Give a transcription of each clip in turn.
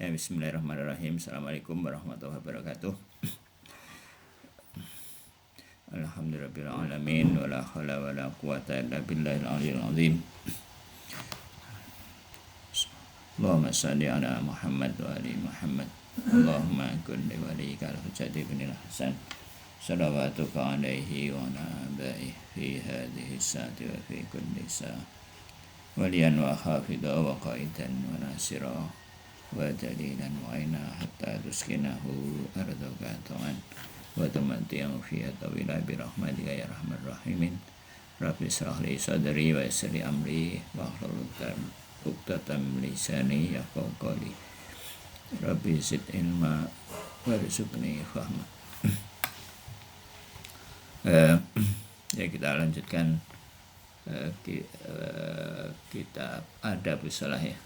Ya, bismillahirrahmanirrahim. Assalamualaikum warahmatullahi wabarakatuh. Alhamdulillahirabbil alamin wala haula wala quwata illa billahil aliyyil azim. Allahumma shalli ala Muhammad wa ali Muhammad. Allahumma kun li waliyika al-hujjati ibnil Hasan. Salawatuka alaihi wa ala abaihi fi hadhihi sa'ati wa fi kulli sa'a. Waliyan wa hafidha wa qaidan wa nasira wa dalilan wa aina hatta tuskinahu ardaka ta'an wa tamanti'u fiha tawila birahmatika ya rahman rahimin. Rabbi shrah li sadri wa yassir li amri wa hlul 'uqdatam lisani yafqahu qawli. Rabbi zid ilma warzuqni fahma. Ya, kita lanjutkan kitab Adabus Shalah ya.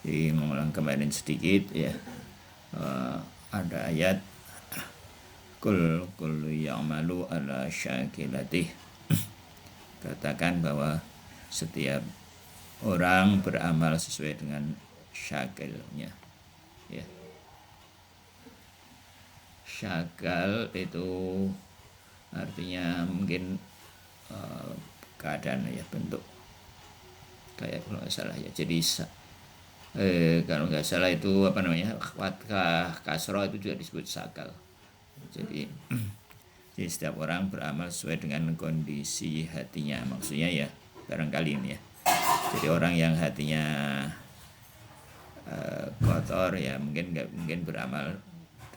Jadi mengulang kemarin sedikit ya, ada ayat kul ya'malu ala syakilatih. Katakan bahwa setiap orang beramal sesuai dengan syakilnya ya. Syakal itu artinya mungkin keadaan ya, bentuk kayak kalau nggak salah ya. Jadi kalau nggak salah itu apa namanya, fathah kasroh itu juga disebut sakal. Jadi setiap orang beramal sesuai dengan kondisi hatinya, maksudnya ya barangkali ini ya. Jadi orang yang hatinya kotor ya mungkin beramal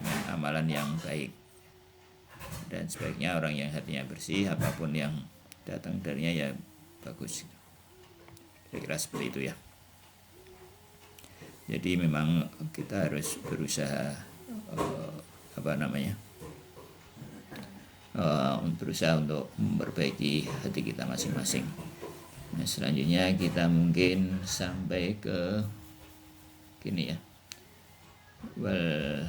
dengan amalan yang baik, dan sebaiknya orang yang hatinya bersih, apapun yang datang darinya ya bagus. Kira-kira seperti itu ya. Jadi memang kita harus berusaha berusaha untuk memperbaiki hati kita masing-masing. Nah, selanjutnya kita mungkin sampai ke gini ya. Wal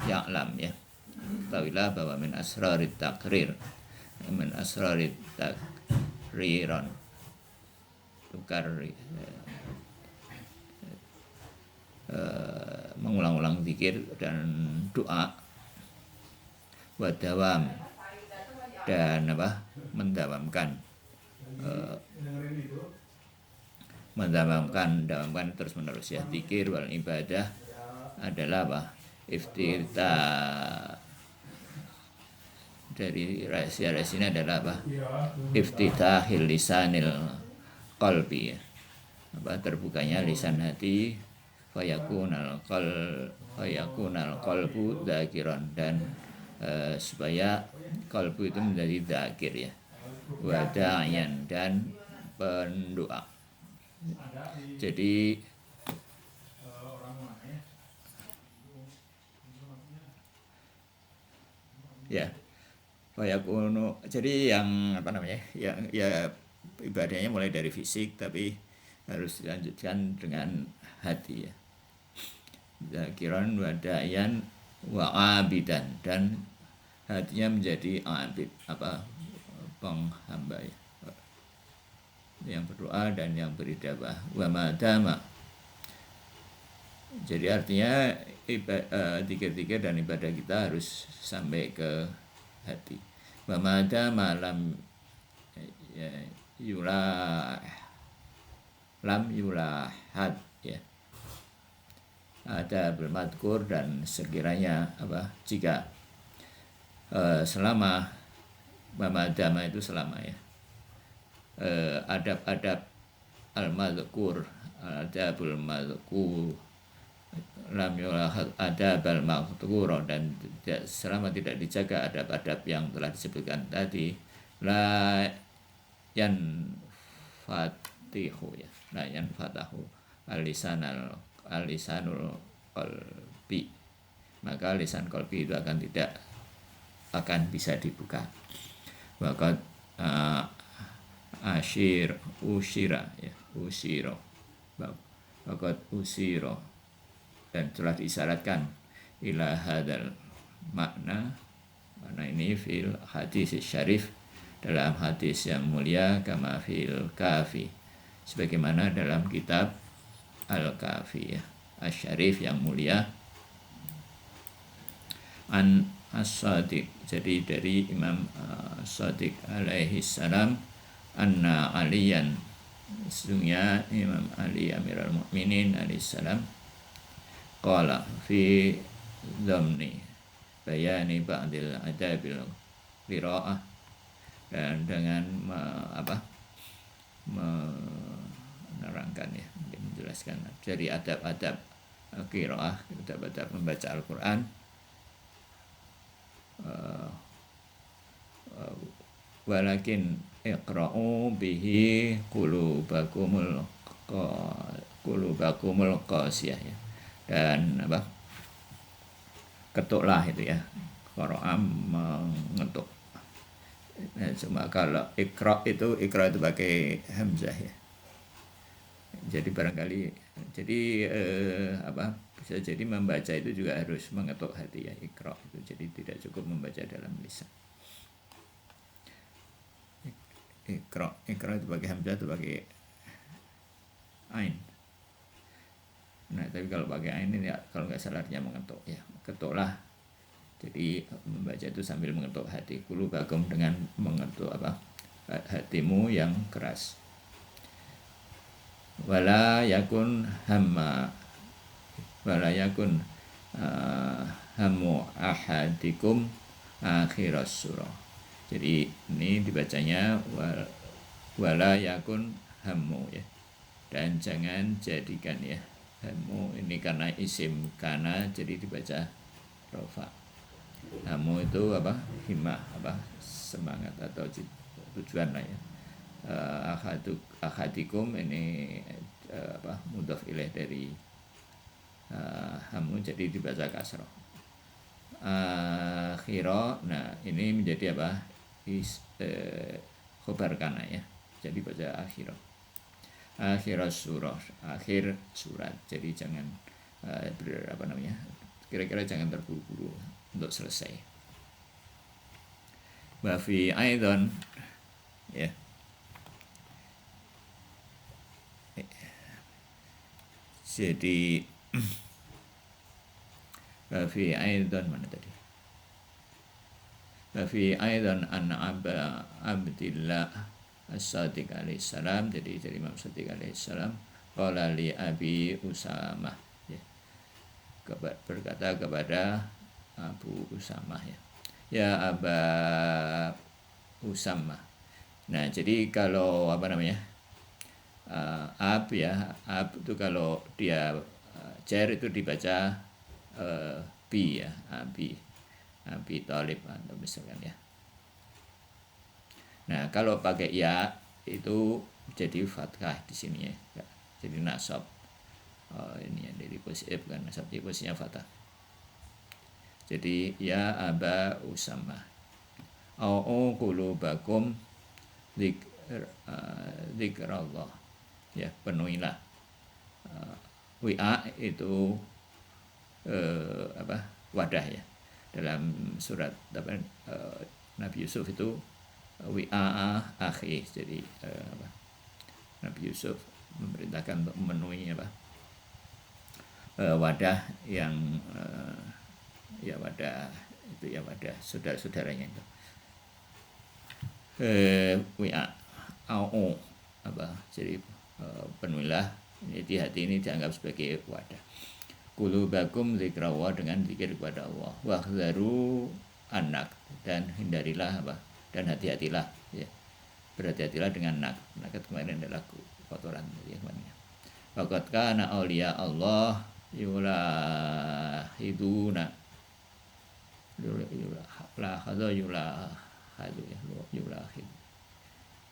ya'lam ya. Tahuilah bahwa min asrarit takriran tukar mengulang-ulang zikir dan doa, wadawam dan mendawamkan terus menerus ya. Zikir wal ibadah adalah iftitah. Dari rahasia-rahasia ini adalah iftitahil lisanil qalbi ya. Terbukanya lisan hati, fayakunal qalbu dzakiran, dan supaya qalbu itu menjadi dzakir ya, wa da'iyan, dan pendoa. Jadi ya, fayakunu, jadi yang ya ibadahnya mulai dari fisik tapi harus dilanjutkan dengan hati ya. Zakiran wa da'iyan wa abidan, dan hatinya menjadi abid, penghamba ya, yang berdoa dan yang beribadah. Wa madama, jadi artinya zikir-zikir dan ibadah kita harus sampai ke hati. Wa madama lam yulahad ya, ada bermadkur, dan sekiranya jika selama mamadama itu selama ya, adab-adab al-madhkur, adabul madhkur lam yulahad adabal madhkur, dan selama tidak dijaga adab-adab yang telah disebutkan tadi, la yan fatihu ya, la yan fatahu alisanul qalbi, maka lisan qalbi itu tidak akan bisa dibuka. Waqad usira waqad usira, dan telah disyaratkan ila hadal makna ini fil hadis syarif dalam hadis yang mulia kama fil kafi, sebagaimana dalam kitab Al-Kafi ya, Asy-Syarif yang mulia, an As-Shadiq, jadi dari Imam Shadiq alaihi salam, anna aliyan, sesungguhnya Imam Ali Amirul Mukminin alaihi salam, qala fi dhamni bayani ba'dil adabil qiraah, dan dengan menerangkan ya, menjelaskan dari adab-adab qiraah, adab-adab membaca Al-Qur'an, walakin iqra'u bihi qulubakumul qasiyah ya, dan ketuklah itu ya, qira'a mengetuk. Nah, cuma kalau ikra itu pakai hamzah ya. Jadi barangkali bisa jadi membaca itu juga harus mengetuk hati ya, ikra itu. Jadi tidak cukup membaca dalam lisan. Ikra itu pakai hamzah atau pakai ain. Nah, tapi kalau pakai ain ini ya, kalau nggak salah artinya mengetuk ya, ketuklah. Jadi membaca itu sambil mengetuk hati, qulubakum, dengan mengetuk hatimu yang keras. Wala yakun hammu ahadikum akhiras surah. Jadi ini dibacanya wala yakun hammu ya, dan jangan jadikan ya hammu ini karena isim kana, jadi dibaca rofa. Hamu itu himmah, semangat atau tujuan lah ya. Ahadikum ini mudhaf ilaih dari hamu, jadi dibaca kasrah. Akhira, nah ini menjadi khobar kana ya, jadi baca akhira. Akhirat surah, akhir surat. Jadi jangan kira-kira jangan terburu-buru untuk selesai. Wa fi aidan ya. Jadi wa fi aidan mana tadi? Wa fi aidan an Abdillah As-Shadiq alaihi salam, jadi dari Imam Shadiq alaihi salam, qala li Abi Usamah ya, berkata kepada Abu Usamah ya, ya Aba Usamah. Nah, jadi kalau ab itu kalau dia jar itu dibaca bi ya, Abi Thalib atau misalkan ya. Nah, kalau pakai ya itu jadi fathah di sini ya, jadi nasab. Ini ya, dari posisi bukan nasab, di posisinya fathah. Jadi ya Aba Usamah, au qulubakum dzikrallah ya, penuhilah. Wa itu wadah ya, dalam surat Nabi Yusuf itu wa akhi, jadi Nabi Yusuf memerintahkan untuk memenuhi wadah yang wadah itu ya, wadah saudara-saudaranya itu. Wa au jadi penuhilah ini di hati, ini dianggap sebagai wadah. Qulubakum dzikrawah, dengan zikir kepada Allah. Wahzaru anak, dan hindarilah dan hati-hatilah ya, berhati-hatilah dengan nak kemarin adalah kotoran ya kemarin. Faqad kana auliya Allah yulahiduna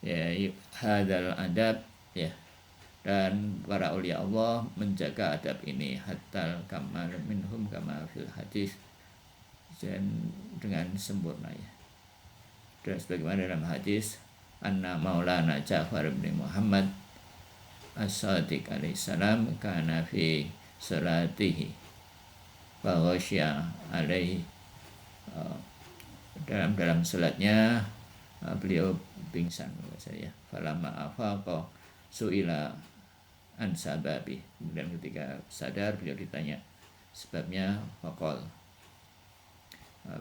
ya hadal adab ya, dan para aulia Allah menjaga adab ini, hatta kamal minhum kama fil hadis, dan dengan sempurna ya, dan sebagaimana dalam hadis, anna maulana Ja'far bin Muhammad As-Shadiq alaihi salam kana fi salatihi wa ghasya alaihi, dalam salatnya beliau pingsan saya. Falamma afaqa su'ila an sababi. Kemudian ketika sadar beliau ditanya sebabnya, faqal,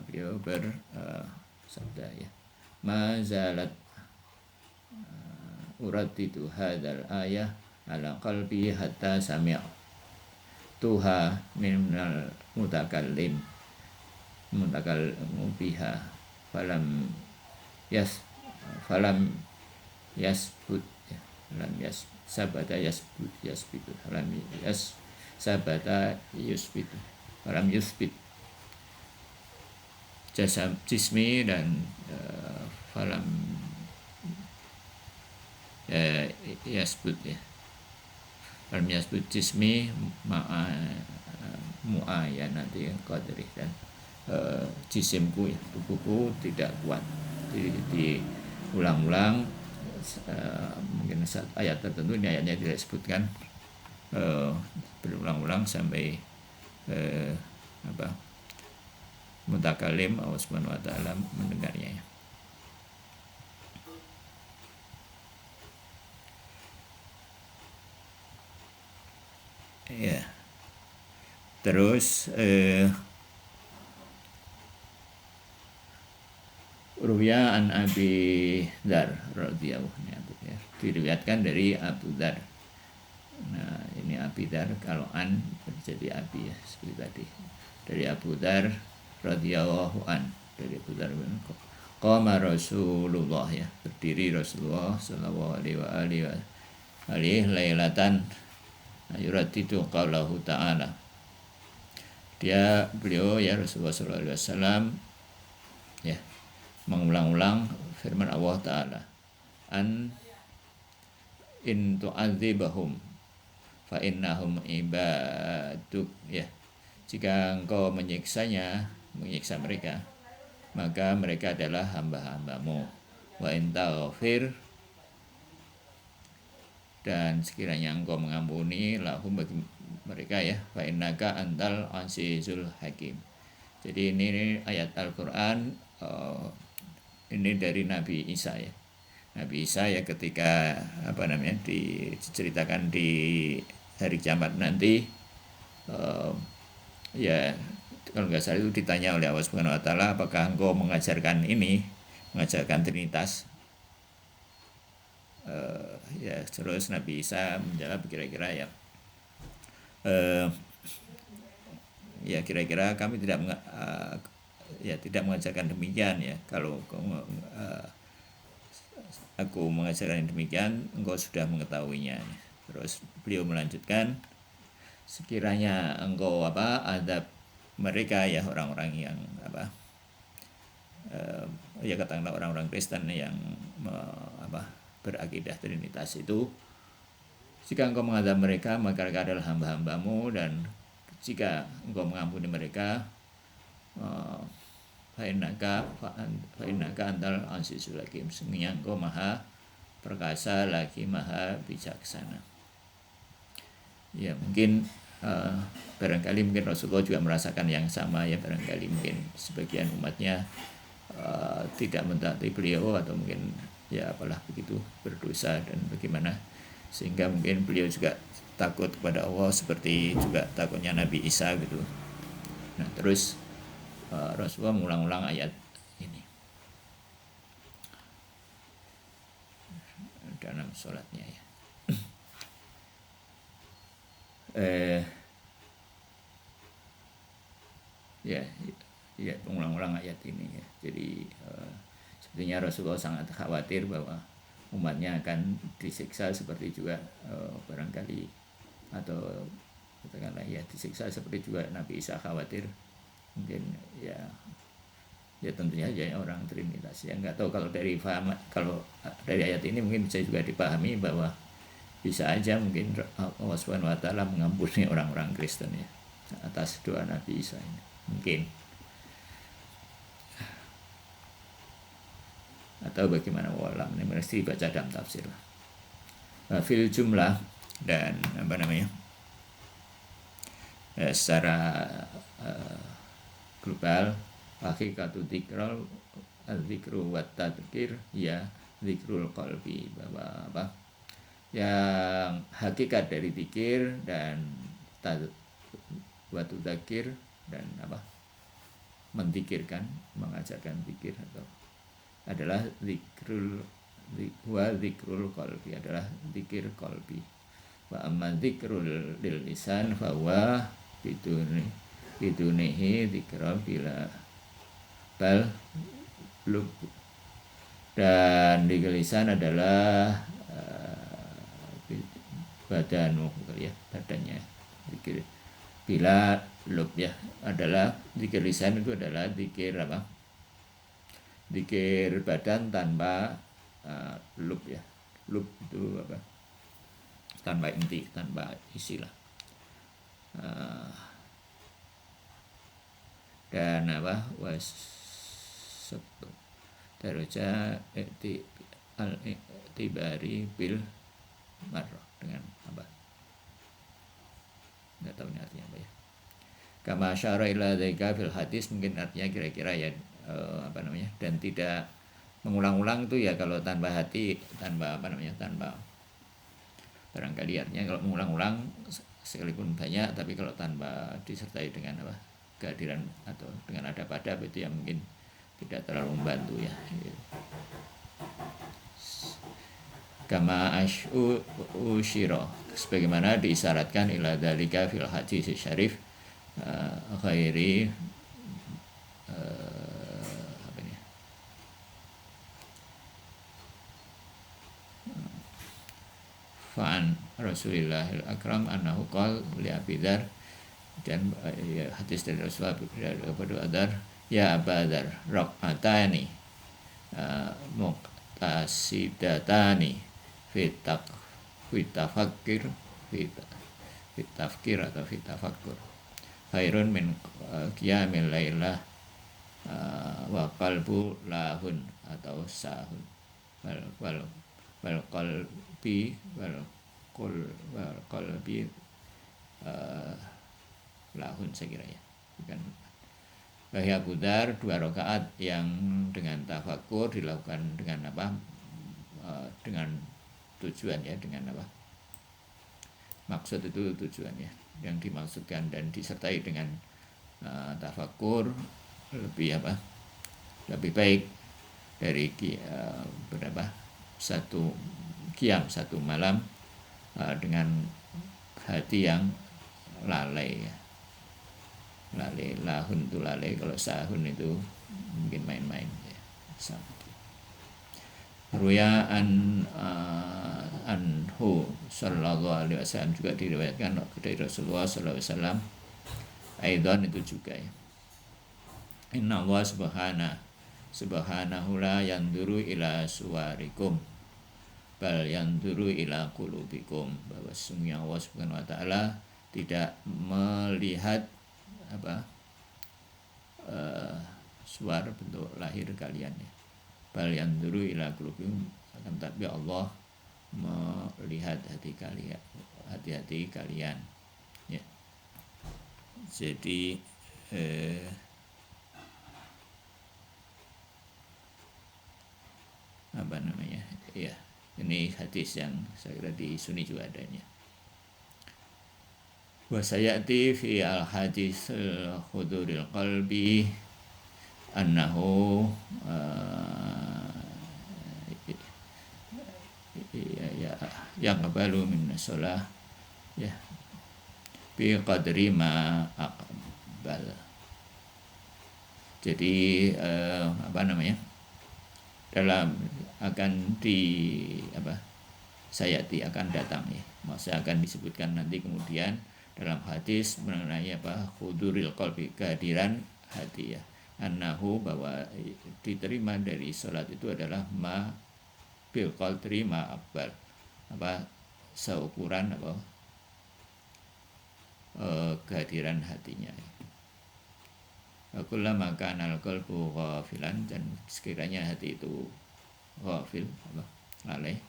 beliau bersabda ya, ma zalat uraddidu hadzal ayah ala qalbi hatta sami'tuha minal mutakallim biha falam yasbut ya, falam sabata yasbitu falam sabata yusbitu falam yusbit jismi dan falam yasbut ya, falam yasbut jismi ma'a mu'ayyanati qadri, dan jisimku ya, tubuhku tidak kuat. Diulang-ulang mungkin saat ayat tertentu, ini ayatnya tidak disebutkan, berulang-ulang sampai mutakalim Allah Subhanahu wa taala mendengarnya ya. Ya. Terus Ruya an Abi Dzar radhiyallahu anhu ya, diriwayatkan dari Abu Dzar. Nah, ini Abi Dzar, kalau an jadi Abi ya, seperti tadi. Dari Abu Dzar radhiyallahu an, dari Abu Dzar, qama Rasulullah ya, berdiri Rasulullah sallallahu alaihi lailatan yuratitu qaulahu ta'ala. Beliau ya, Rasulullah sallallahu alaihi wasallam ya, mengulang-ulang firman Allah Ta'ala, an in tu'adzibahum fa innahum ibaduk ya, jika engkau menyiksa mereka, maka mereka adalah hamba-hambamu. Wa in taghfir, dan sekiranya engkau mengampuni, lahum bagi mereka ya, fa innaka antal azizul hakim. Jadi ini ayat Al-Qur'an, ini dari Nabi Isa ya. Nabi Isa ya, ketika diceritakan di hari kiamat nanti, ya kalau nggak salah itu ditanya oleh Allah Subhanahu wa taala, apakah engkau mengajarkan Trinitas? Ya terus Nabi Isa menjawab kira-kira ya, kira-kira kami tidak mengajarkan demikian ya. Kalau aku mengajarkan demikian, engkau sudah mengetahuinya. Terus beliau melanjutkan, sekiranya engkau adab mereka ya, orang-orang yang katakanlah orang-orang Kristen yang berakidah Trinitas itu, jika engkau mengadab mereka, maka mereka adalah hamba-hambamu, dan jika engkau mengampuni mereka, Fa'innaka antal azizul hakim, sesungguhnya engkau maha perkasa lagi maha bijaksana. Ya mungkin barangkali mungkin Rasulullah juga merasakan yang sama ya, barangkali mungkin sebagian umatnya tidak mentaati beliau, atau mungkin ya apalah begitu, berdosa dan bagaimana, sehingga mungkin beliau juga takut kepada Allah seperti juga takutnya Nabi Isa gitu. Nah terus Rasulullah mengulang-ulang ayat ini dalam sholatnya ya. Mengulang-ulang ayat ini ya. Jadi sepertinya Rasulullah sangat khawatir bahwa umatnya akan disiksa seperti juga barangkali, atau katakanlah ya disiksa seperti juga Nabi Isa khawatir. Mungkin ya tentunya aja orang Trinitas ya, nggak tahu kalau dari ayat ini mungkin bisa juga dipahami bahwa bisa aja mungkin Allah Subhanahu wa taala mengampuni orang-orang Kristen ya atas doa Nabi Isa ini, mungkin, atau bagaimana, walam, ini mesti baca dalam tafsir lah. Fil jumlah, dan secara global, hakikatu dzikrul al-dzikru wat tadzkir ya zikrul qalbi, bahwa apa yang hakikat dari zikir dan wa tudzakir dan apa menzikirkan, mengajarkan zikir atau adalah zikrul qalbi, adalah zikir qalbi. Wa amma zikrul lil lisan fa huwa bidunihi zikra bila bal lub, dan di lisan adalah badanmu ya, badannya zikir bila lub ya, adalah zikir lisan itu adalah zikir apa, zikir badan tanpa lub ya. Lub itu apa, tanpa inti, tanpa isilah. Dan apa daraja al-i'tibari bil marrah, dengan apa, nggak tahu ini artinya apa ya. Kama syara ila dzalika fil hadis, mungkin artinya kira-kira ya apa namanya, dan tidak mengulang-ulang itu ya, kalau tanpa hati, tanpa apa namanya, tanpa barangkali artinya kalau mengulang-ulang sekalipun banyak, tapi kalau tanpa disertai dengan apa, kehadiran atau dengan adab-adab itu yang mungkin tidak terlalu membantu ya. Kama usyira, sebagaimana diisyaratkan ila dzalika fil hadis syarif ghairi apa ini, fa'an Rasulillahil akram annahu qala li Abi Dzar, dan ya, hadis dari Rasulullah kepada Adar, ya Abadar raqatani muqtasidatani fitafakir atau fitafakkur khairun min qiyamil lailah wa qalbu lahun atau sahun wal qalbi lahun, saya kira ya, bukan. Bahaya Abu Dzar 2 rakaat yang dengan tafakur dilakukan dengan apa, dengan tujuan ya, dengan apa, maksud itu tujuannya yang dimaksudkan, dan disertai dengan tafakur lebih apa, lebih baik dari berapa satu qiyam, satu malam dengan hati yang lalai ya. Lalai, lahun itu lalai, kalau sahun itu mungkin main-main ya. Ruya anhu sallallahu alaihi wasallam, juga diriwayatkan dari Rasulullah sallallahu alaihi wasallam aidan itu juga ya. Inna Allah subhanahu la yanduru ila suwarikum bal yanduru ila qulubikum, bahwa sesungguhnya Allah subhanahu wa ta'ala tidak melihat apa suar bentuk lahir kalian ya, bal yanduru ila qulubikum, akan tapi Allah melihat hati kalian, hati-hati kalian ya. Jadi apa namanya ya, ini hadis yang saya kira di Sunni juga adanya. Wa sayati fi al hadis al huduril qalbi annahu yang qabalu min shalah ya bi qadri ma aqbal. Jadi apa namanya, dalam akan di apa, sayati akan datang ya, maksudnya akan disebutkan nanti kemudian dalam hadis mengenai apa, huduril qalbi, kehadiran hati ya, annahu, bahwa diterima dari salat itu adalah ma bil qadri ma akbar, apa seukuran apa kehadiran hatinya. Kullama kana al-qalbu ghafilan, dan sekiranya hati itu ghafil apa lalai,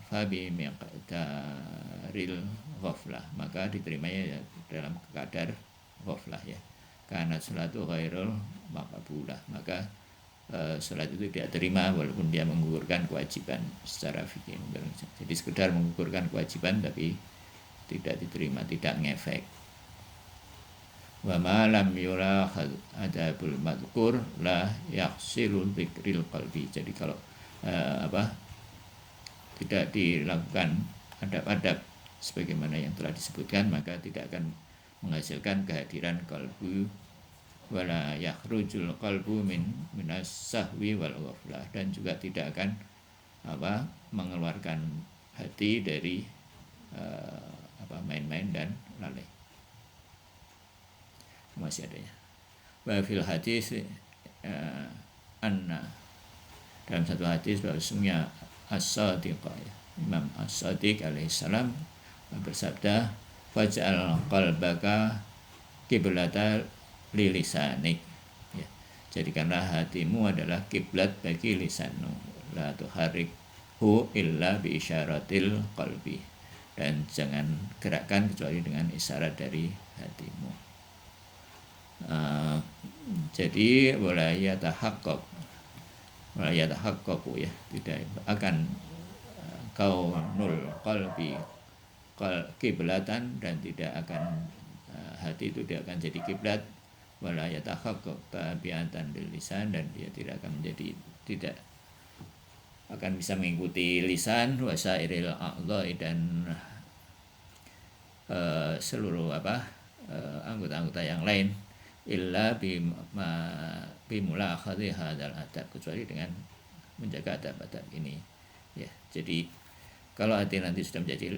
fabi miqdaril ghaflah, maka diterimanya ya dalam kadar ghaflah ya, karena salatu khairul maqbulah, maka salat itu tidak terima walaupun dia menggugurkan kewajiban secara fikih. Jadi sekedar menggugurkan kewajiban tapi tidak diterima, tidak ngefek. Wa ma lam yulakhad adabul madhkur la yahsilul dzikril qalbi. Jadi kalau tidak dilakukan adab-adab sebagaimana yang telah disebutkan, maka tidak akan menghasilkan kehadiran qalbu, wala yakhrujul qalbu minas sahwi wal ghaflah, dan juga tidak akan mengeluarkan hati dari main-main dan lalai. Masih adanya. Wa fil hadis anna, dalam satu hadis bahwasanya As-Sadiq, Imam As-Sadiq alaihissalam bersabda, faj'al qalbaka qiblata lilisanik, ya, jadikanlah hatimu adalah kiblat bagi lisanmu, la tuharrikhu illa bi isyaratil qalbi, dan jangan gerakkan kecuali dengan isyarat dari hatimu. Jadi wala yatahaqqaq ya, tidak akan kaunul qalbi kiblatan, dan tidak akan hati itu tidak akan jadi kiblat, wala yatahaqqaq tabi'atan lil lisan, dan dia tidak akan bisa mengikuti lisan, wasairil a'dha'i, dan seluruh anggota-anggota yang lain, illa bimulakhadhi hadzal adab, kecuali dengan menjaga adab-adab ini, ya. Jadi kalau hati nanti sudah menjadi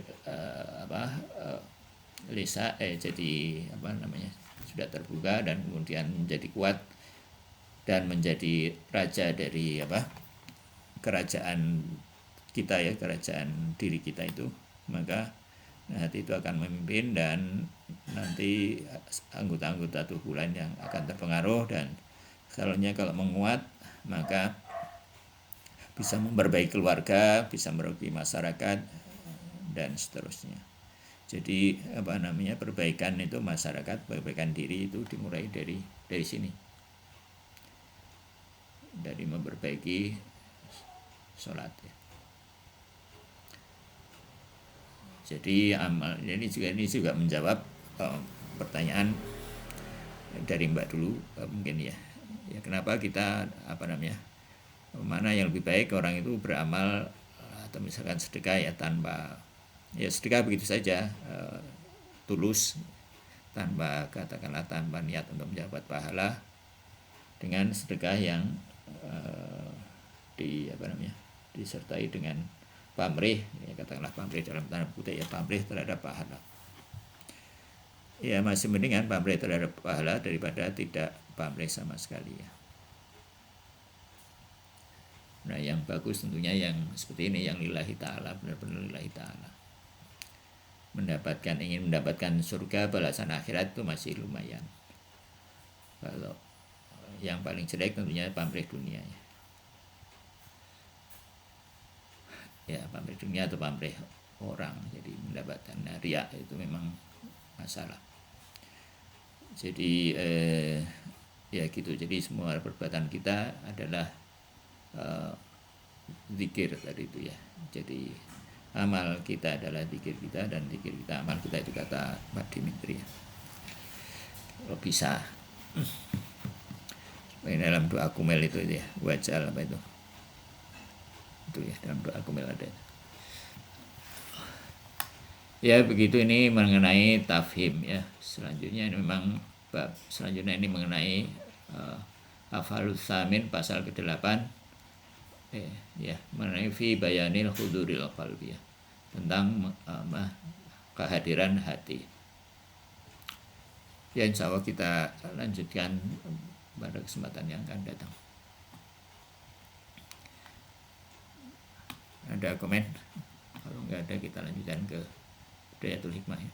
sudah terbuka dan kemudian menjadi kuat dan menjadi raja dari kerajaan kita, ya, kerajaan diri kita itu, maka hati itu akan memimpin, dan nanti anggota-anggota tubuh lain yang akan terpengaruh, dan kalau menguat maka bisa memperbaiki keluarga, bisa memperbaiki masyarakat, dan seterusnya. Jadi perbaikan itu masyarakat, perbaikan diri itu dimulai dari sini, dari memperbaiki sholat, ya. Jadi amal ini juga menjawab pertanyaan dari Mbak dulu, mungkin ya kenapa kita mana yang lebih baik orang itu beramal atau misalkan sedekah, ya tanpa sedekah begitu saja, tulus, tanpa niat untuk mendapat pahala, dengan sedekah yang disertai dengan pamrih, ya, katakanlah pamrih dalam tanda kutip, ya, pamrih terhadap pahala. Ya, masih mendingan pamrih terhadap pahala daripada tidak pamrih sama sekali, ya. Nah, yang bagus tentunya yang seperti ini, yang lillahi ta'ala, benar-benar lillahi ta'ala. Ingin mendapatkan surga, balasan akhirat, itu masih lumayan. Kalau yang paling jelek tentunya pamrih dunia, ya, pamrih dunia atau pamrih orang, jadi mendapatkan riya, itu memang masalah. Jadi ya gitu. Jadi semua perbuatan kita adalah zikir tadi itu, ya. Jadi amal kita adalah zikir kita, dan zikir kita amal kita, itu kata Pak Dimitri, ya. Kalau bisa dalam doa kumel itu, ya, wajal itu ya, dalam doa kumel ada. Ya, begitu. Ini mengenai tafhim, ya. Selanjutnya ini memang bab selanjutnya ini mengenai Afalus Samin pasal ke-8, ya, mengenai fi bayanil huduril qalbi, ya, tentang kehadiran hati. Ya, insya Allah kita lanjutkan pada kesempatan yang akan datang. Ada komen? Kalau nggak ada, kita lanjutkan ke Hidayatul Hikmah, ya.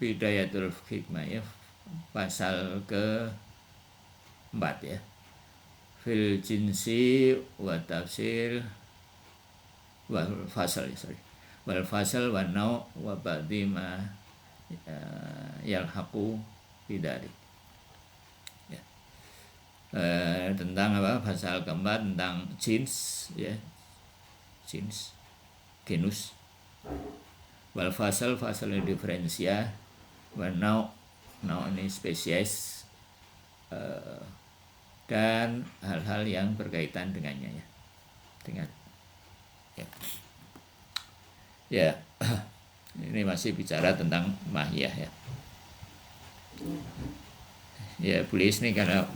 Hidayatul Hikmah, ya, pasal ke-4, ya. fil jinsi wa tafsir wal fasal wal fasal wa nau wa ba'di ma yalhaqu bidalik. Tentang apa? Pasal keempat tentang jins, ya, jins, genus. Wal fasal yang diferensia, wal nau ini spesies, dan hal-hal yang berkaitan dengannya, ya, dengan ya ini masih bicara tentang mahiyah, ya. Ya tulis nih karena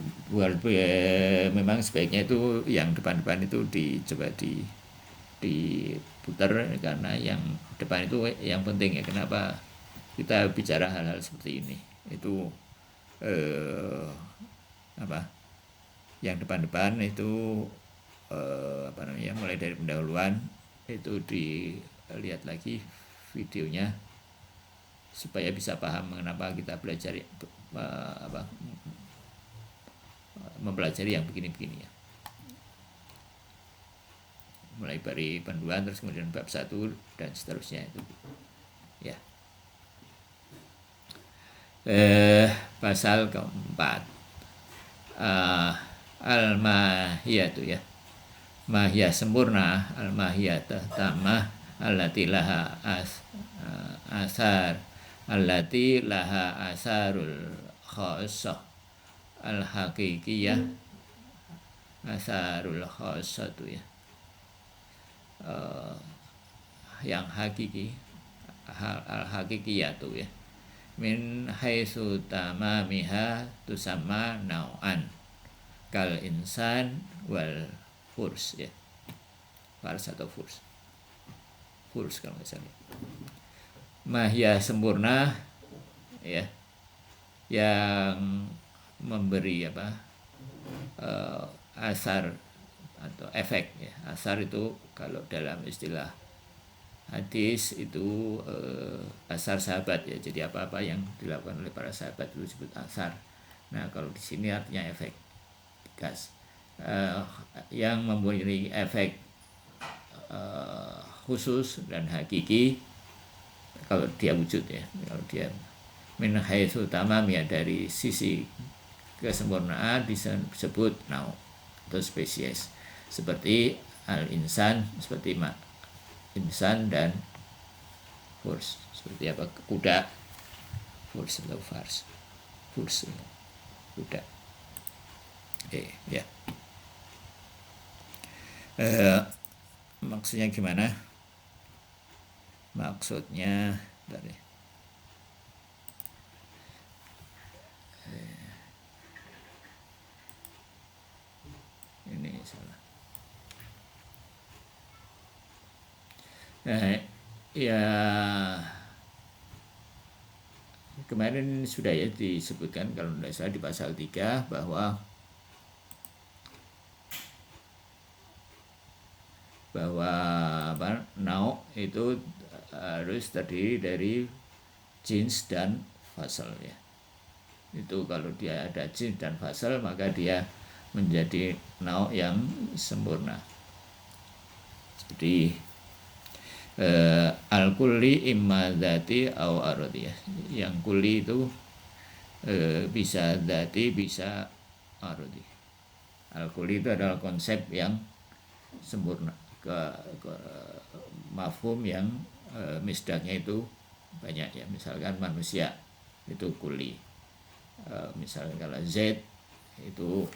memang sebaiknya itu yang depan-depan itu dicoba diputar karena yang depan itu yang penting, ya. Kenapa kita bicara hal-hal seperti ini? Itu yang depan-depan itu mulai dari pendahuluan itu dilihat lagi videonya supaya bisa paham mengapa kita belajar mempelajari yang begini-begini, ya. Mulai dari panduan terus kemudian bab 1 dan seterusnya itu, ya. Pasal keempat, al-mahiyatu, ya. Mahiyah sempurna, al-mahiyah tamah allati laha asar allati laha asarul khassah al-haqiqiyah asarul khassah itu, ya, yang hakiki, al-haqiqiyah itu, ya, min haitsu tamamiha tusamma nau'an kal insan wal furs, ya, fars atau furs kalau nggak salah. Mahiyah sempurna, ya, yang memberi asar atau efek, ya. Asar itu kalau dalam istilah hadis itu asar sahabat, ya. Jadi apa-apa yang dilakukan oleh para sahabat itu disebut asar. Nah, kalau di sini artinya efek, gas, yang memberi efek khusus dan hakiki kalau dia wujud, ya. Kalau dia min haitsu tamam, ya, dari sisi kesempurnaan disebut nau atau spesies, seperti al-insan, seperti insan, dan furs, seperti apa, kuda, furs atau fars, furs, kuda. Ya. Maksudnya gimana? Maksudnya dari ini salah. Ya, kemarin sudah, ya, disebutkan kalau tidak salah di pasal 3 bahwa nau itu harus terdiri dari jins dan fasal, ya. Itu kalau dia ada jins dan fasal maka dia menjadi nau yang sempurna. Seperti al-kulli imma dzati au aradi, ya. Yang kulli itu bisa dzati bisa aradi. Al-kulli itu adalah konsep yang sempurna, ke mafhum yang misdaknya itu banyak, ya. Misalkan manusia itu kulli, misalkan kalau Z itu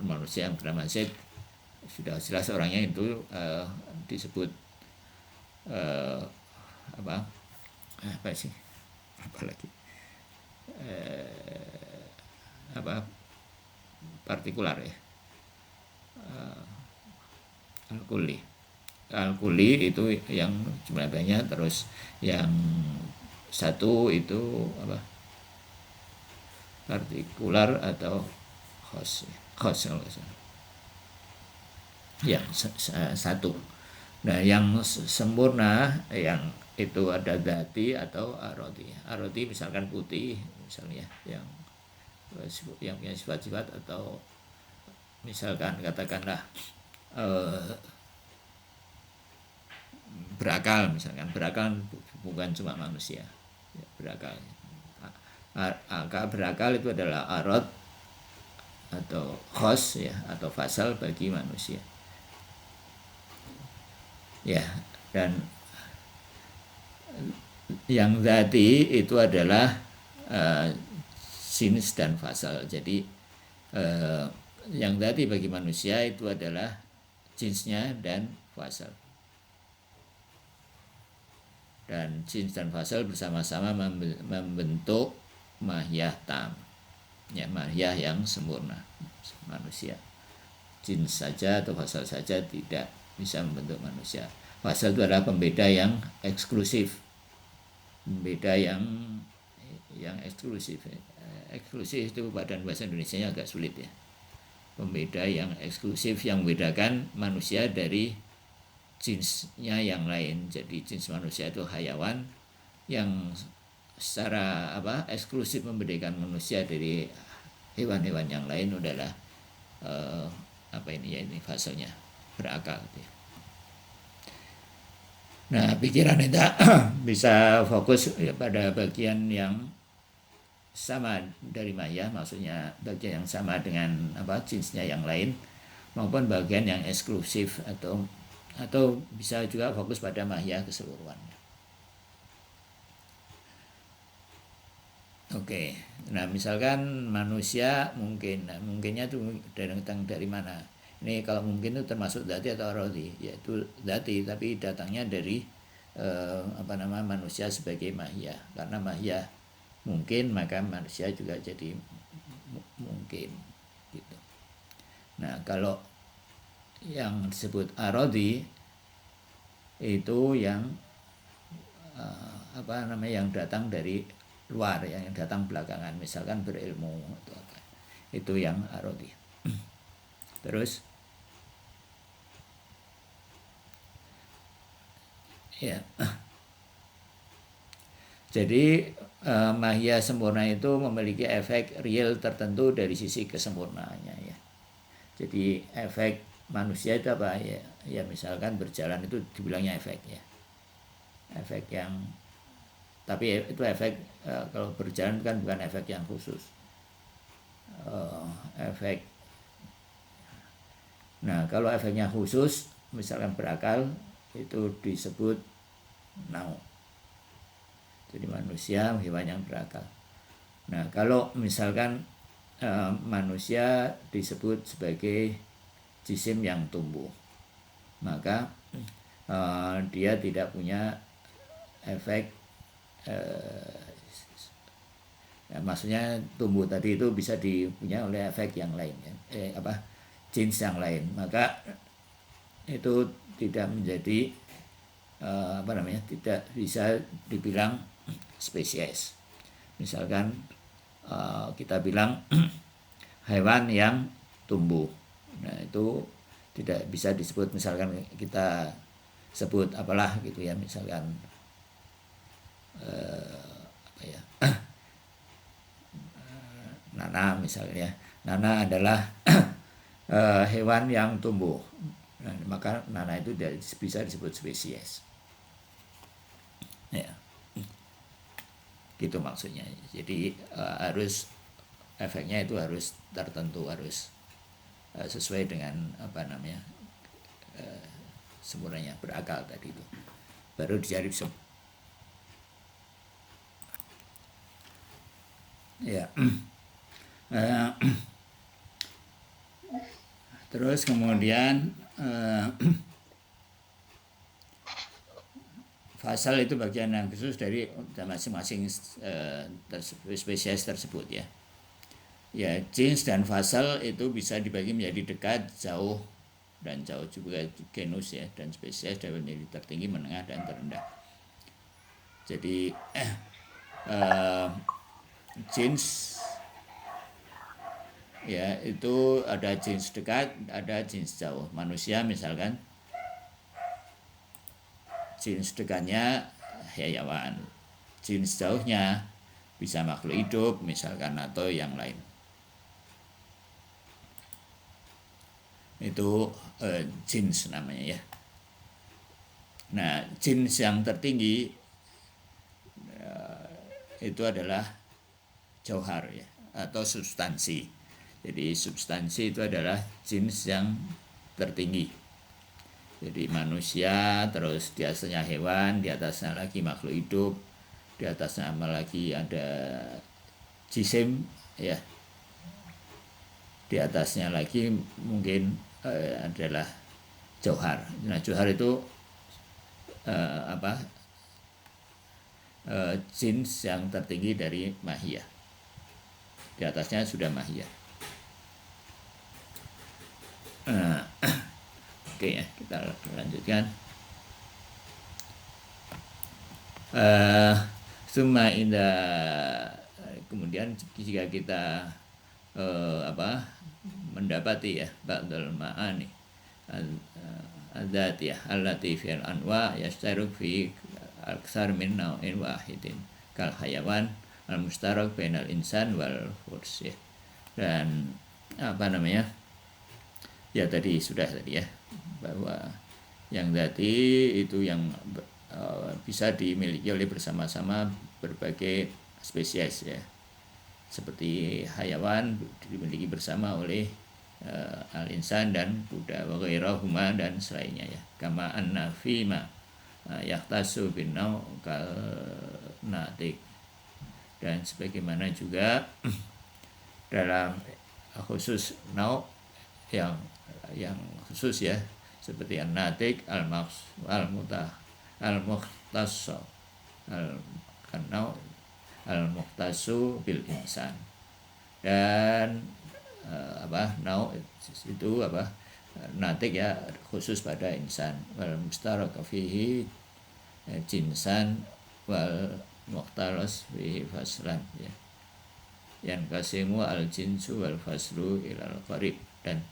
manusia yang bernama Z, sudah jelas orangnya itu disebut partikular, ya. Al-kulli itu yang jumlah banyak, terus yang satu itu partikular atau khos kalau yang satu. Nah, yang sempurna yang itu ada dzati atau arodi. Arodi misalkan putih, misalnya yang punya sifat-sifat atau misalkan katakanlah berakal, misalkan berakal bukan cuma manusia ya, berakal. Berakal itu adalah arad atau khos ya, atau fasal bagi manusia ya. Dan yang dzati itu adalah jins dan fasal. Jadi yang dzati bagi manusia itu adalah jinsnya dan fasal. Dan jins dan fasal bersama-sama membentuk mahiyah tam, ya, mahiyah yang sempurna manusia. Jins saja atau fasal saja tidak bisa membentuk manusia. Fasal itu adalah pembeda yang eksklusif, pembeda yang eksklusif. Eksklusif itu pada bahasa Indonesianya agak sulit ya. Pembeda yang eksklusif yang membedakan manusia dari jinsnya yang lain. Jadi jins manusia itu hayawan yang secara eksklusif membedakan manusia dari hewan-hewan yang lain adalah ini fasalnya berakal ya. Nah, pikiran kita bisa fokus ya pada bagian yang sama dari maya, maksudnya bagian yang sama dengan jinsnya yang lain, maupun bagian yang eksklusif atau bisa juga fokus pada mahya keseluruhan. Oke, nah misalkan manusia mungkinnya itu datang dari mana? Ini kalau mungkin itu termasuk dzati atau aradi, yaitu dzati tapi datangnya dari manusia sebagai mahya. Karena mahya mungkin maka manusia juga jadi mungkin gitu. Nah, kalau yang disebut aradi itu yang yang datang dari luar, yang datang belakangan, misalkan berilmu atau apa, itu yang aradi. Terus ya, jadi mahya sempurna itu memiliki efek real tertentu dari sisi kesempurnaannya ya. Jadi efek manusia itu apa ya? Ya misalkan berjalan itu dibilangnya efek ya. Efek yang, tapi itu efek kalau berjalan kan bukan efek yang khusus. Efek. Nah, kalau efeknya khusus, misalkan berakal, itu disebut nau. Jadi manusia hewan yang berakal. Nah, kalau misalkan manusia disebut sebagai jisim yang tumbuh, maka dia tidak punya efek maksudnya tumbuh tadi itu bisa dipunya oleh efek yang lain ya. Jins yang lain, maka itu tidak menjadi tidak bisa dibilang spesies. Misalkan kita bilang hewan yang tumbuh, nah itu tidak bisa disebut, misalkan kita sebut apalah gitu ya, misalkan nana misalnya. Nana adalah hewan yang tumbuh, nah, maka nana itu bisa disebut spesies ya, gitu maksudnya. Jadi harus efeknya itu harus tertentu, harus sesuai dengan sempurnanya berakal tadi itu, baru dijadi ya. Terus kemudian fasal itu bagian yang khusus dari masing-masing spesies tersebut ya. Ya, jins dan fasal itu bisa dibagi menjadi dekat, jauh, dan jauh juga genus ya, dan spesies dapat menjadi tertinggi, menengah, dan terendah. Jadi jins ya itu ada jins dekat, ada jins jauh. Manusia misalkan jins dekatnya hewan, jins jauhnya bisa makhluk hidup misalkan atau yang lain. itu jins namanya ya. Nah, jins yang tertinggi itu adalah jauhar ya, atau substansi. Jadi substansi itu adalah jins yang tertinggi. Jadi manusia, terus di atasnya hewan, di atasnya lagi makhluk hidup, di atasnya lagi ada jisim ya, di atasnya lagi mungkin adalah jauhar. Nah, jauhar itu jins yang tertinggi dari mahiyah. Di atasnya sudah mahiyah. Oke ya, kita lanjutkan. Summa indah, kemudian jika kita mendapati ya ba'dal ma'ani adzatiyah allati fil anwa yashtaruk fi aksar min naw'in wahidin kal hayawan al mustarak bainal insan wal furs ya. Dan ya tadi sudah tadi ya, bahwa yang tadi itu yang bisa dimiliki oleh bersama-sama berbagai spesies ya, seperti hayawan dimiliki bersama oleh al-insan dan Buddha wa ghairahuma dan selainnya ya, kama anna fima yahtasu bin naw kal natik, dan sebagaimana juga dalam khusus naw yang khusus ya, seperti an-natik al-mukhtas al-mukhtasu bil insan, dan nau itu natik ya khusus pada insan, wal mustarak fihi jinsan wal mukhtalas fihi faslan ya, yang kasimu al jinsu wal faslu ilal qarib. Dan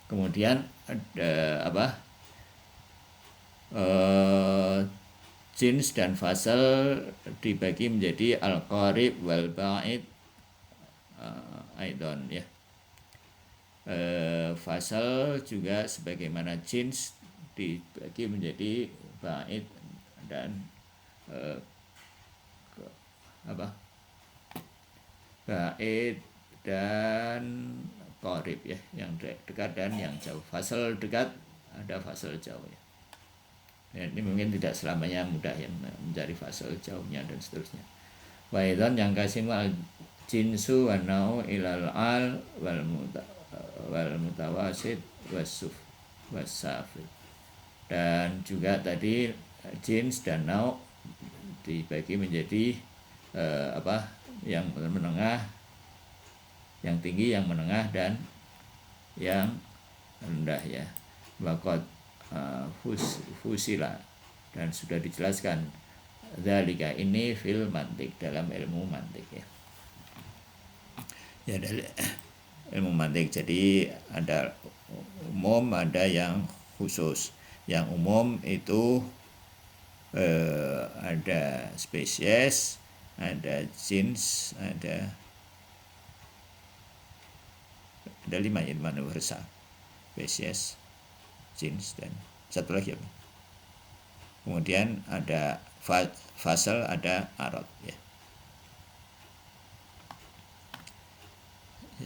kemudian ada jins dan fasal dibagi menjadi al-qarib wal ba'id aidon ya. Fasal juga sebagaimana jins dibagi menjadi ba'id dan ba'id dan qarib ya, yang dekat dan yang jauh. Fasal dekat, ada fasal jauh ya. Ya, ini mungkin tidak selamanya mudah yang mencari fasal jauhnya dan seterusnya. Waidan yang kasimal jinsu wa nau ilal al wal mutawasid wasuf wasafid. Dan juga tadi jins dan nau dibagi menjadi yang menengah, yang tinggi, yang menengah, dan yang rendah ya. Waqad fusila, dan sudah dijelaskan dzalika ini fil mantik, dalam ilmu mantik ya. Ya, dari ilmu mantik, jadi ada umum, ada yang khusus. Yang umum itu ada spesies, ada jins, ada 5 ya, universal, spesies, jins, dan satu lagi apa? Kemudian ada fasal, ada arad ya.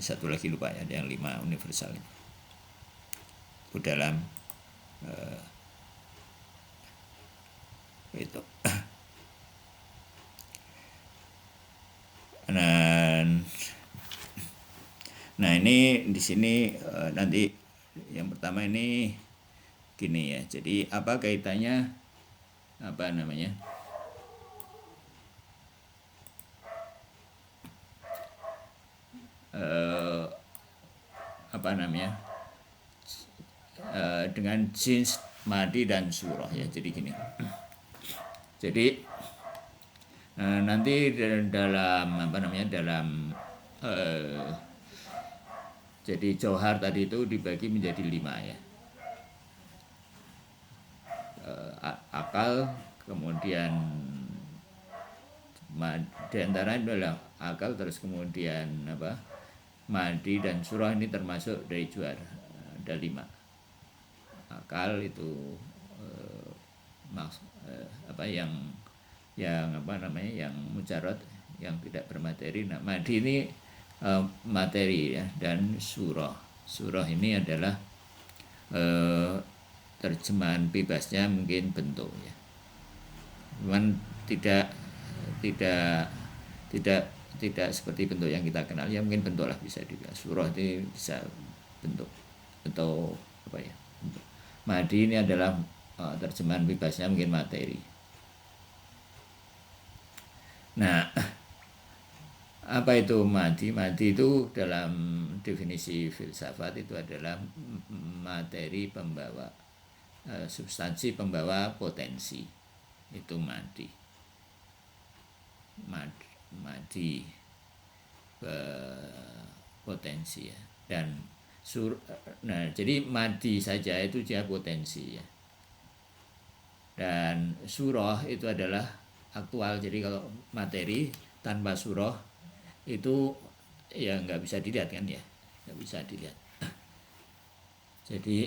Satu lagi lupa ya, ada yang 5 universal itu dalam itu. Nah ini di sini nanti yang pertama ini gini ya. Jadi apa kaitannya dengan jins, madi, dan surah ya. Jadi gini. Jadi nanti dalam jadi jauhar tadi itu dibagi menjadi 5 ya. Akal, kemudian di antara adalah akal, terus kemudian madi dan surah, ini termasuk dari ada 5. Akal itu yang mujarad, yang tidak bermateri. Nah, madi ini materi ya, dan surah. Surah ini adalah terjemahan bebasnya mungkin bentuk ya. Cuman tidak seperti bentuk yang kita kenal ya, mungkin bentuk lah bisa dibilang. Surah itu bisa bentuk atau apa ya, bentuk. Madi ini adalah terjemahan bebasnya mungkin materi. Nah, apa itu madi? Madi itu dalam definisi filsafat itu adalah materi pembawa, substansi pembawa potensi. Itu madi. Madi potensi ya. Dan jadi madi saja itu dia potensi ya. Dan surah itu adalah aktual. Jadi kalau materi tanpa surah itu ya nggak bisa dilihat kan ya, nggak bisa dilihat. Jadi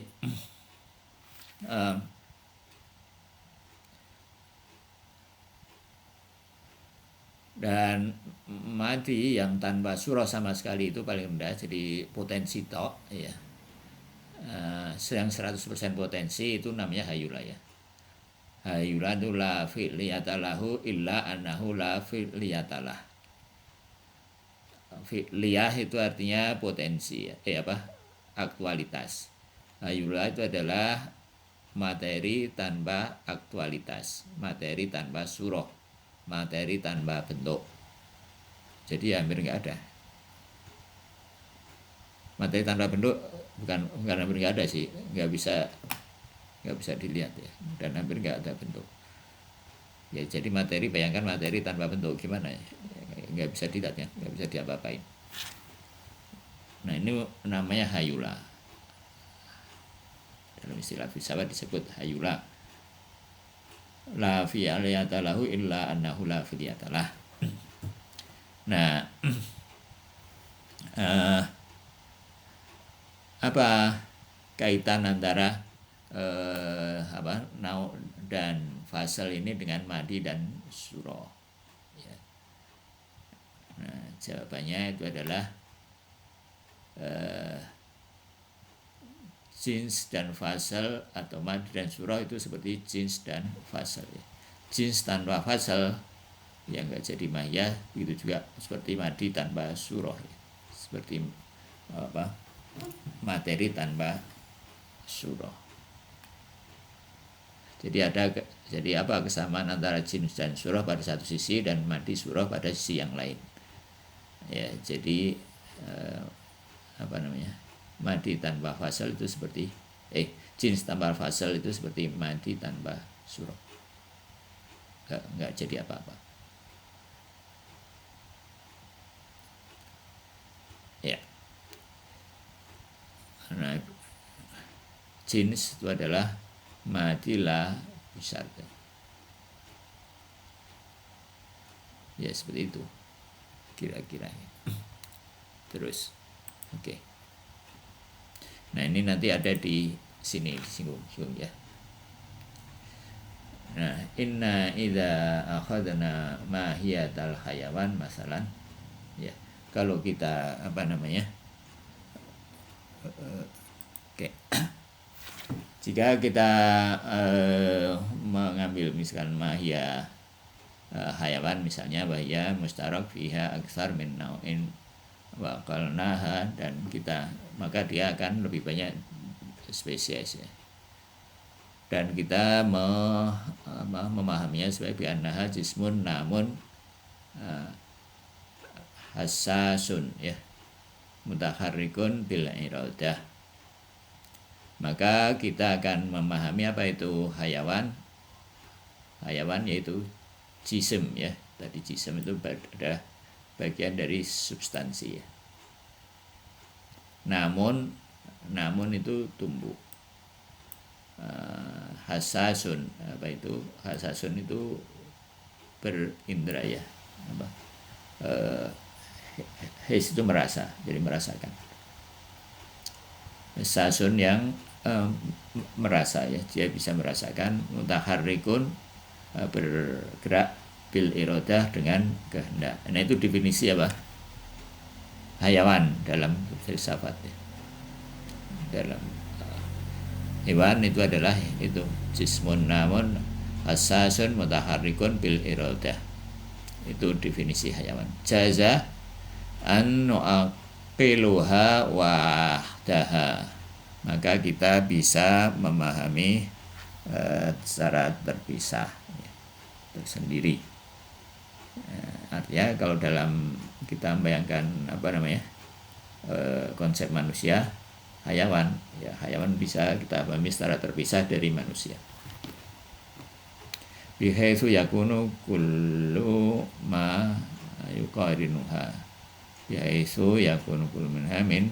dan madi yang tanpa surah sama sekali itu paling rendah, jadi potensi tok ya. Yang 100% potensi itu namanya hayula ya. Hayula itu la fi'liyatalahu illa annahu la fi'liyatalah. Fi'liyah itu artinya potensi ya, aktualitas. Hayula itu adalah materi tanpa aktualitas, materi tanpa surah, materi tanpa bentuk. Jadi hampir nggak ada. Materi tanpa bentuk bukan hampir nggak ada sih, nggak bisa dilihat ya, dan hampir nggak ada bentuk ya. Jadi materi, bayangkan materi tanpa bentuk gimana ya, nggak bisa dilihat ya, nggak bisa diapa-apain. Nah, ini namanya hayula. Dalam istilah filsafat disebut hayula. La fi'aliyatalahu illa annahu la fi'liyatalah. Nah, apa kaitan antara nau dan fasal ini dengan madi dan surah ya. Nah, jawabannya itu adalah jins dan fasal atau madi dan surah itu seperti jins dan fasal ya. Jins tanpa fasal ya nggak jadi mahiyah, begitu juga seperti madi tanpa surah ya. Seperti materi tanpa surah. Jadi kesamaan antara jins dan surah pada satu sisi dan madi surah pada sisi yang lain ya. Jadi madi tanpa fasal itu seperti jins tanpa fasal itu seperti madi tanpa surah, nggak jadi apa-apa ya. Nah, jins itu adalah madilah besar ya, seperti itu kira-kira. Terus oke. Nah, ini nanti ada di sini disinggung ya. Nah, inna idza akhadna mahiyatal hayawan masalan ya, kalau kita oke. Jika kita mengambil misalkan mahiyah hayawan, misalnya bahaya mustarak fiha aksar min nau'in wa qalnaha, dan maka dia akan lebih banyak spesies ya. Dan kita memahaminya sebagai annaha jismun namun hassasun ya, mutaharrikun bil iradah. Maka kita akan memahami apa itu hayawan. Hayawan yaitu jism ya. Tadi jism itu adalah bagian dari substansi ya. Namun itu tumbuh. Hasasun, hasasun itu berindra ya. His itu merasa, jadi merasakan. Sasun yang merasa, ya, dia bisa merasakan. Mutaharrikun, bergerak, bil iradah, dengan kehendak. Nah, itu definisi apa? Hayawan dalam filsafat, ya. Dalam hewan itu adalah itu jismun namun hasasun mutaharrikun bil iradah. Itu definisi hayawan. Jaza an nu'aqiluha wahdaha, maka kita bisa memahami secara terpisah, ya, tersendiri. Artinya kalau dalam kita membayangkan konsep manusia, hayawan, ya, hayawan bisa kita pahami secara terpisah dari manusia. Bihaitsu yakunu kullu ma yuqarinuha, bihaitsu yakunu kullu minha min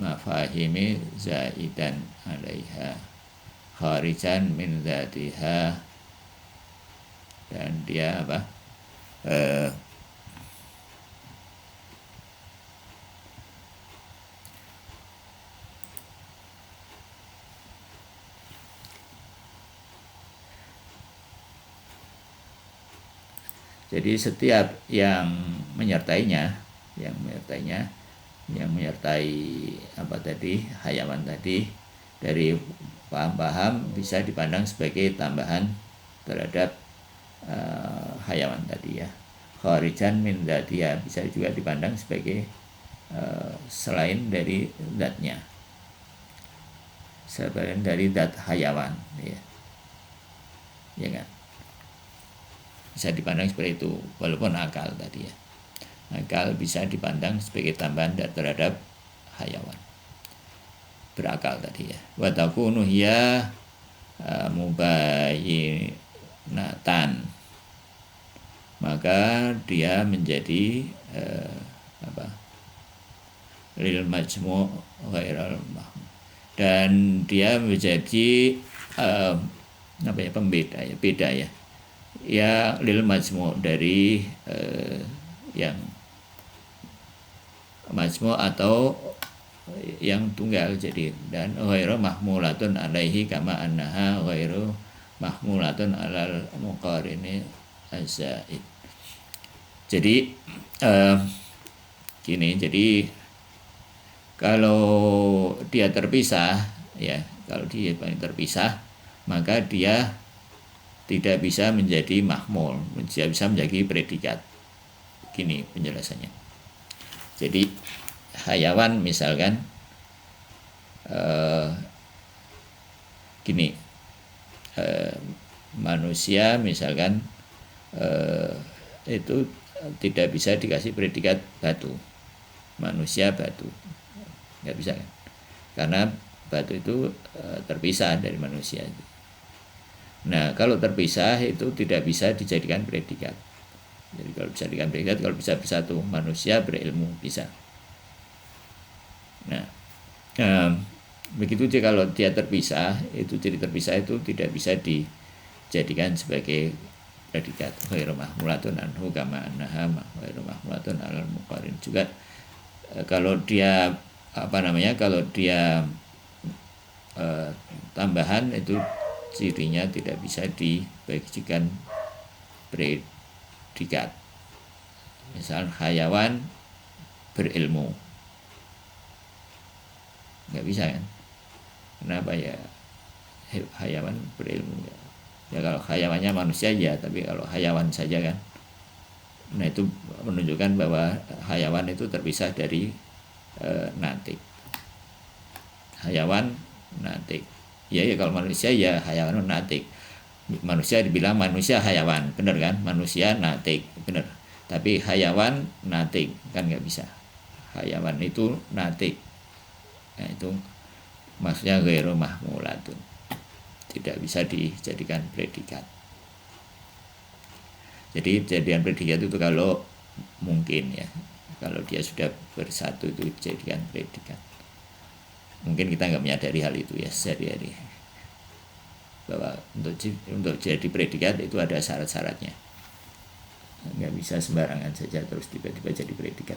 mafahimi zaidan alaiha kharijan min dzatiha, dan dia jadi setiap yang menyertai hayawan tadi, dari paham-paham bisa dipandang sebagai tambahan terhadap hayawan tadi, ya. Kharijan min dzatiha, bisa juga dipandang sebagai selain dari zatnya, selain dari zat hayawan, ya. Ya kan? Bisa dipandang seperti itu, walaupun akal tadi, ya. Akal bisa dipandang sebagai tambahan terhadap hayawan berakal tadi, ya. Wa takunu hiya mubayyinatan, maka dia menjadi lil majmu' ghairal mahmud, dan dia menjadi pembeda, ya, beda, ya. Ya, lil majmu' dari yang majmu' atau yang tunggal, jadi, dan ghairu mahmulatun alaihi kama annaha ghairu mahmulatun alal muqarini az-zaid. Jadi gini, jadi kalau dia terpisah, ya, kalau dia terpisah, maka dia tidak bisa menjadi mahmul, tidak bisa menjadi predikat. Gini penjelasannya. Jadi hayawan misalkan manusia misalkan itu tidak bisa dikasih predikat batu, manusia batu, nggak bisa, kan? Karena batu itu terpisah dari manusia. Nah, kalau terpisah itu tidak bisa dijadikan predikat. Jadi kalau bisa dijadikan predikat, kalau bisa bersatu, manusia berilmu, bisa. Nah, begitu juga kalau dia terpisah, itu jadi terpisah itu tidak bisa dijadikan sebagai predikat. Ghairu mahmulatun anhu kama annaha ghairu mahmulatun alal muqarin. Juga kalau dia kalau dia tambahan, itu cirinya tidak bisa dibagikan predikat. Misal hayawan berilmu, nggak bisa, kan? Kenapa? Ya, hayawan berilmu, ya. Ya kalau hayawannya manusia, ya, tapi kalau hayawan saja, kan. Nah, itu menunjukkan bahwa hayawan itu terpisah dari natik. Hayawan natik. Ya, kalau manusia, ya, hayawan natik. Manusia dibilang manusia hayawan, benar, kan? Manusia natik, benar. Tapi hayawan natik, kan nggak bisa. Hayawan itu natik. Nah, itu maksudnya ghairu mahmulatun, tidak bisa dijadikan predikat. Jadi jadian predikat itu kalau mungkin, ya, kalau dia sudah bersatu itu dijadikan predikat. Mungkin kita nggak menyadari hal itu, ya, sehari-hari, bahwa untuk jadi predikat itu ada syarat-syaratnya. Nggak bisa sembarangan saja terus tiba-tiba jadi predikat.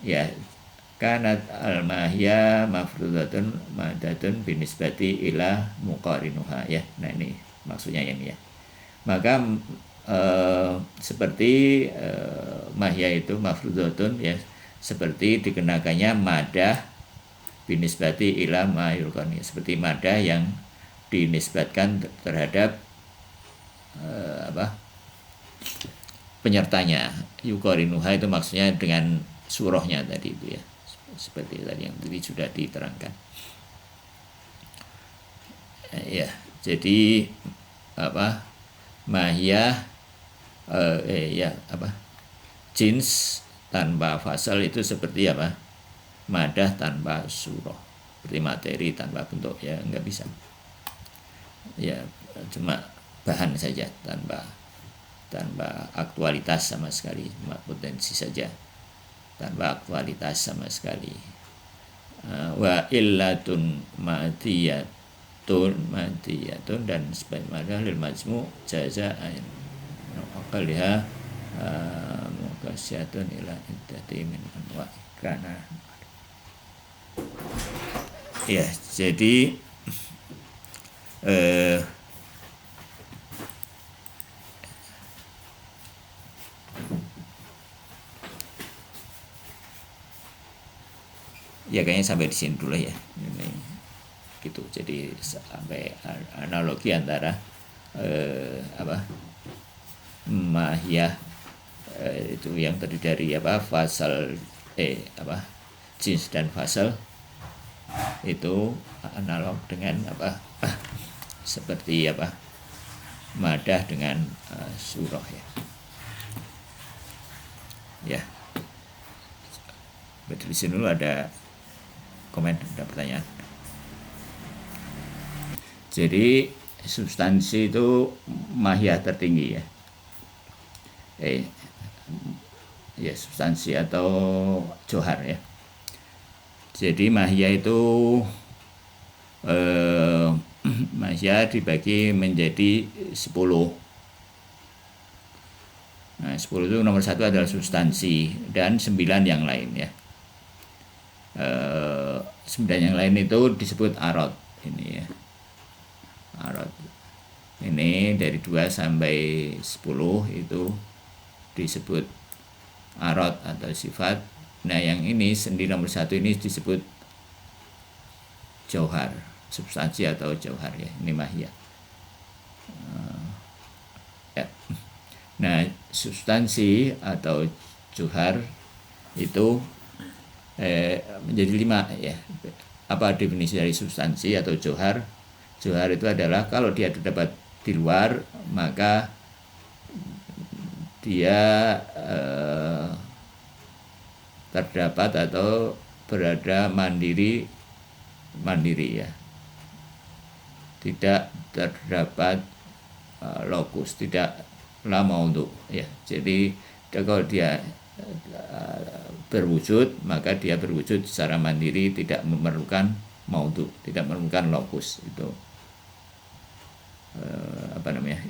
ya kanat al-mahya mafrudatun madatun binisbati ila muqarinuha ya. Nah ini maksudnya ini ya. Maka seperti mahya itu mafrudatun ya, seperti dikenakannya madah binisbati ila ma yulqani, seperti madah yang dinisbatkan terhadap penyertanya. Yukorinuha itu maksudnya dengan surahnya tadi itu ya, seperti tadi yang tadi sudah diterangkan ya. Jadi mahiyah jins tanpa fasal itu seperti madah tanpa surah, seperti materi tanpa bentuk ya, nggak bisa ya, cuma bahan saja tanpa aktualitas sama sekali, cuma potensi saja tanpa aktualitas sama sekali. Wa illatun matiyatun dan sebagaimana lil majmu jaza'an aqaliha muqasyatun ila iddati min anwa kana ya. Jadi ya kayaknya sampai di sini dulu ya. Ini gitu. Jadi sampai analogi antara mahiyah itu yang terdiri dari fasal jins dan fasal itu analog dengan seperti madah dengan surah ya. Ya. Berarti di sini dulu ada komen, ada pertanyaan. Jadi substansi itu mahiyah tertinggi ya. Ya substansi atau johar ya. Jadi mahiyah itu mahiyah dibagi menjadi 10. Nah 10 itu nomor 1 adalah substansi dan 9 yang lain ya. 9 yang lain itu disebut arad ini ya. Arad ini dari 2 sampai 10 itu disebut arad atau sifat. Nah yang ini sendiri nomor 1 ini disebut jauhar, substansi atau jauhar ya, ini mahiyah ya. Nah substansi atau jauhar itu menjadi 5 ya. Apa definisi dari substansi atau jauhar? Jauhar itu adalah kalau dia terdapat di luar, maka dia terdapat atau berada mandiri ya, tidak terdapat lokus, tidak la maudhu ya. Jadi kalau dia berwujud, maka dia berwujud secara mandiri, tidak memerlukan maudhu, tidak memerlukan lokus. Itu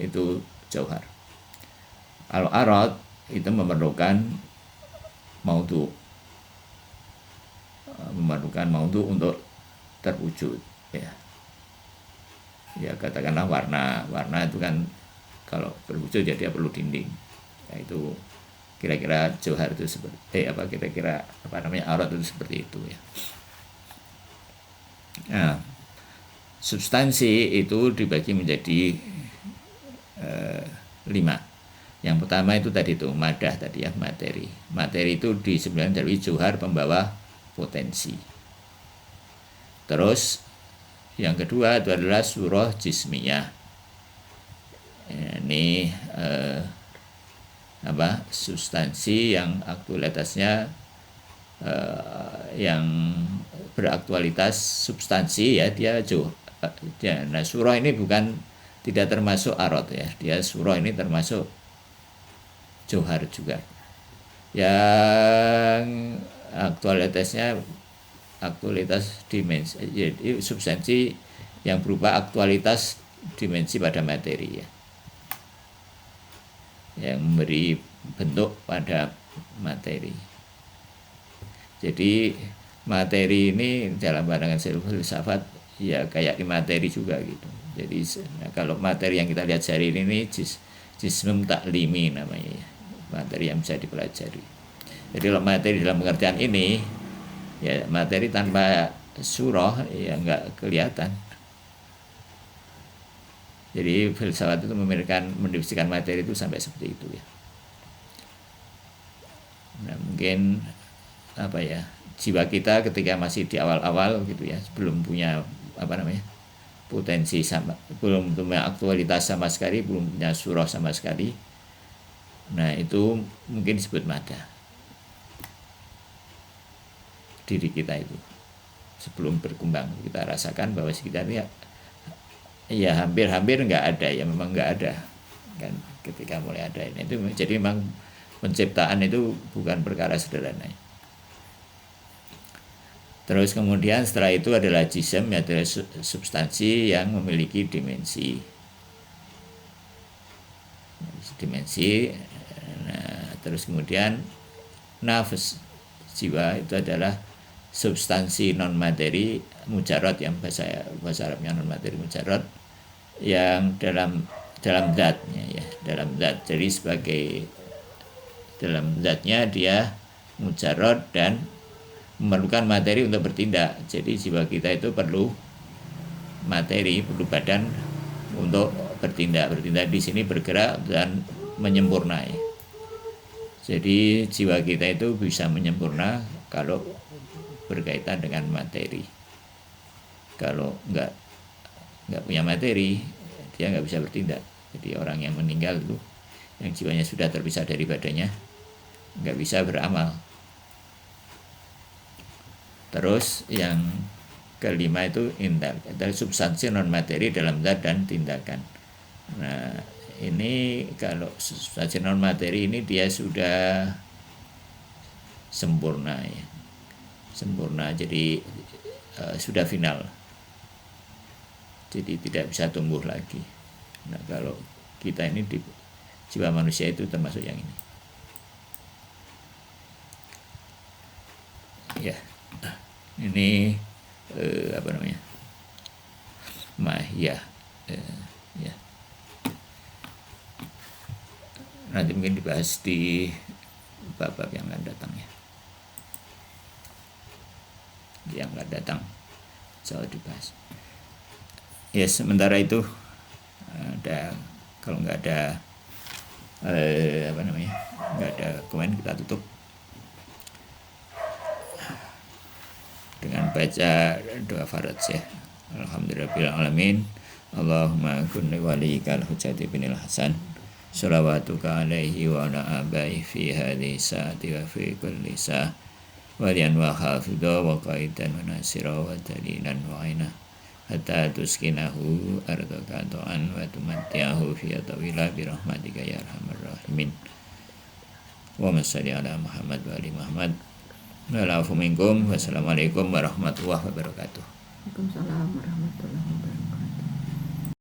itu jauhar. Al-arad itu memerlukan maudhu, untuk terwujud ya. Ya katakanlah warna itu kan kalau berwujud ya dia perlu dinding. Ya, itu kira-kira jauhar itu seperti arad itu seperti itu ya. Nah, substansi itu dibagi menjadi 5. Yang pertama itu tadi itu madah tadi ya, materi. Materi itu sebenarnya dari jauhar pembawa potensi. Terus yang kedua itu adalah surah jismiyah. Ini substansi yang aktualitasnya yang beraktualitas substansi ya, dia nah surah ini tidak termasuk arad ya, dia surah ini termasuk jauhar juga. Yang aktualitas dimensi, jadi substansi yang berupa aktualitas dimensi pada materi ya, yang memberi bentuk pada materi. Jadi materi ini dalam pandangan filsafat ya kayak di materi juga gitu. Jadi kalau materi yang kita lihat sehari ini jismum taklimi namanya ya, materi yang bisa dipelajari. Jadi kalau materi dalam pengertian ini ya materi tanpa surah ya nggak kelihatan. Jadi filsafat itu mendefinisikan materi itu sampai seperti itu ya. Nah mungkin apa ya, jiwa kita ketika masih di awal-awal gitu ya, belum punya potensi sama, belum punya aktualitas sama sekali, belum punya surah sama sekali. Nah itu mungkin disebut mada diri kita itu sebelum berkembang. Kita rasakan bahwa sekitar ya hampir nggak ada ya, memang nggak ada kan ketika mulai ada ini. Itu jadi memang penciptaan itu bukan perkara sederhana. Terus kemudian setelah itu adalah jism, adalah substansi yang memiliki dimensi. Nah, terus kemudian nafs, jiwa itu adalah substansi non materi mujarrad, yang bahasa Arabnya non materi mujarrad, yang dalam zatnya ya, dalam zat. Jadi sebagai dalam zatnya dia mujarrad dan memerlukan materi untuk bertindak. Jadi jiwa kita itu perlu materi, perlu badan untuk bertindak di sini, bergerak dan menyempurna ya. Jadi jiwa kita itu bisa menyempurna kalau berkaitan dengan materi. Kalau nggak punya materi, dia nggak bisa bertindak. Jadi orang yang meninggal itu, yang jiwanya sudah terpisah dari badannya, nggak bisa beramal. Terus yang kelima itu intel, adalah substansi non materi dalam zat dan tindakan. Nah ini kalau substansi non materi ini dia sudah sempurna ya, sempurna. Jadi sudah final, jadi tidak bisa tumbuh lagi. Nah kalau kita ini di jiwa manusia itu termasuk yang ini ya. Ini mahiyah ya. Nanti mungkin dibahas di bab-bab yang akan datang ya. Yang akan datang jauh dibahas. Ya sementara itu ada, kalau nggak ada nggak ada komen, kita tutup dengan baca doa Farads ya. Alhamdulillahirabbil alamin. Allahumma kunni waliyikal hujjati binil hasan. Sholawatuka alaihi wa ala abai fi hadhihi sa'ati wa fi kulli sa'ah. Waliyan wa hafidha wa qaidan wa nasira wa dalilan wa aina. Hatta tuskinahu ardaka ta'an wa tumatti'ahu fi tawila birahmatika ya arhamar rahimin. Wa salli ala Muhammad wa ali Muhammad. Wassalamualaikum warahmatullahi wabarakatuh. Waalaikumsalam warahmatullahi wabarakatuh.